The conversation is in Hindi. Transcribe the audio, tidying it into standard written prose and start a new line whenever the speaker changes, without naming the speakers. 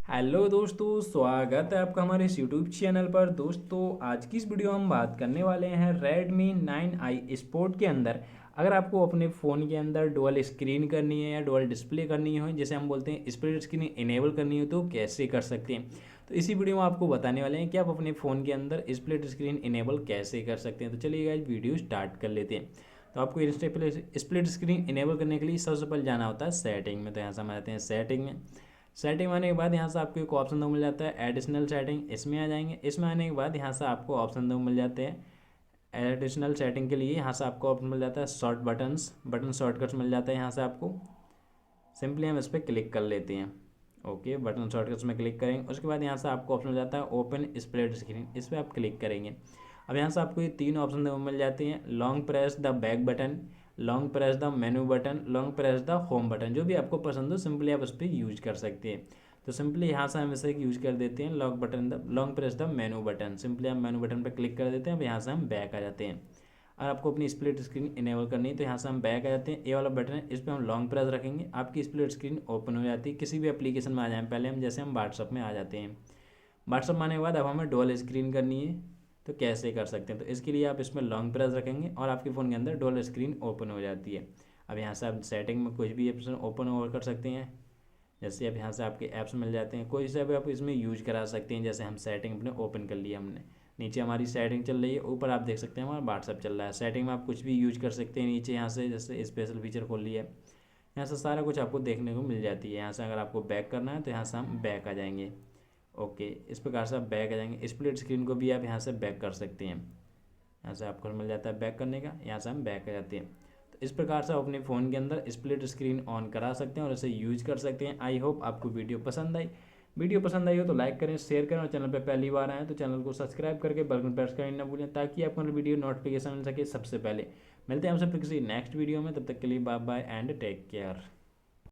हेलो दोस्तों, स्वागत है आपका हमारे इस यूट्यूब चैनल पर। दोस्तों, आज की इस वीडियो में हम बात करने वाले हैं Redmi 9i स्पोर्ट के अंदर। अगर आपको अपने फ़ोन के अंदर डुअल स्क्रीन करनी है या डुअल डिस्प्ले करनी हो, जैसे हम बोलते हैं स्प्लिट स्क्रीन इनेबल करनी हो, तो कैसे कर सकते हैं। तो इसी वीडियो में आपको बताने वाले हैं कि आप अपने फ़ोन के अंदर स्प्लिट स्क्रीन इनेबल कैसे कर सकते हैं। तो चलिए गाइस, वीडियो स्टार्ट कर लेते हैं। तो आपको स्प्लिट स्क्रीन इनेबल करने के लिए सबसे पहले जाना होता है सेटिंग में। तो यहाँ से हम आ जाते हैं सेटिंग में। सेटिंग आने के बाद यहाँ से आपको एक ऑप्शन दो मिल जाता है एडिशनल सेटिंग, इसमें आ जाएंगे। इसमें आने के बाद यहाँ से आपको ऑप्शन दो मिल जाते हैं एडिशनल सेटिंग के लिए। यहाँ से आपको ऑप्शन मिल जाता है शॉर्ट बटन शॉर्टकट्स मिल जाता है। यहाँ से आपको सिंपली हम इस पर क्लिक कर लेते हैं। ओके, बटन शॉर्टकट्स में क्लिक करेंगे। उसके बाद यहाँ से आपको ऑप्शन मिल जाता है ओपन स्प्लिट स्क्रीन, इस पर आप क्लिक करेंगे। अब यहाँ से आपको ये तीन ऑप्शन मिल जाते हैं, long press the back button, long press the menu button, long press the home button. जो भी आपको पसंद हो सिंपली आप उस पर यूज कर सकते हैं। तो सिंपली यहाँ से हम इसे यूज कर देते हैं long press the menu button. Simply हम मेनू बटन पर क्लिक कर देते हैं। अब यहाँ से हम बैक आ जाते हैं। और आपको अपनी स्प्लिट स्क्रीन इनेबल करनी है तो यहाँ से हम बैक आ जाते हैं। ये वाला बटन है, इस पर हम लॉन्ग प्रेस रखेंगे, आपकी स्प्लिट स्क्रीन ओपन हो जाती है। किसी भी एप्लीकेशन में आ जाए, पहले हम जैसे हम व्हाट्सअप में आ जाते हैं। व्हाट्सअप में आने के बाद अब हमें डुअल स्क्रीन करनी है, तो कैसे कर सकते हैं। तो इसके लिए आप इसमें लॉन्ग प्रेस रखेंगे और आपके फ़ोन के अंदर डुअल स्क्रीन ओपन हो जाती है। अब यहाँ से आप सेटिंग में कुछ भी ऑप्शन ओपन और कर सकते हैं। जैसे अब यहाँ से आपके ऐप्स मिल जाते हैं, कोई सा भी आप इसमें यूज करा सकते हैं। जैसे हम सेटिंग अपने ओपन कर लिया हमने, नीचे हमारी सेटिंग चल रही है, ऊपर आप देख सकते हैं हमारा व्हाट्सअप चल रहा है। सेटिंग में आप कुछ भी यूज कर सकते हैं। नीचे यहाँ से जैसे स्पेशल फीचर खोल लिया है, यहाँ से सारा कुछ आपको देखने को मिल जाती है। यहाँ से अगर आपको बैक करना है तो यहाँ से हम बैक आ जाएंगे। ओके, इस प्रकार से आप बैक आ जाएंगे। स्प्लिट स्क्रीन को भी आप यहाँ से बैक कर सकते हैं। यहाँ से आपको मिल जाता है बैक करने का, यहाँ से हम बैक आ जाते हैं। तो इस प्रकार से आप अपने फ़ोन के अंदर स्प्लिट स्क्रीन ऑन करा सकते हैं और इसे यूज कर सकते हैं। आई होप आपको वीडियो पसंद आई हो तो लाइक करें, शेयर करें और चैनल पर पहली बार आए तो चैनल को सब्सक्राइब करके बेल आइकन प्रेस करना ना भूलें, ताकि आपको वीडियो नोटिफिकेशन मिल सके सबसे पहले। मिलते हैं हमसे फिर किसी नेक्स्ट वीडियो में, तब तक के लिए bye bye and take care.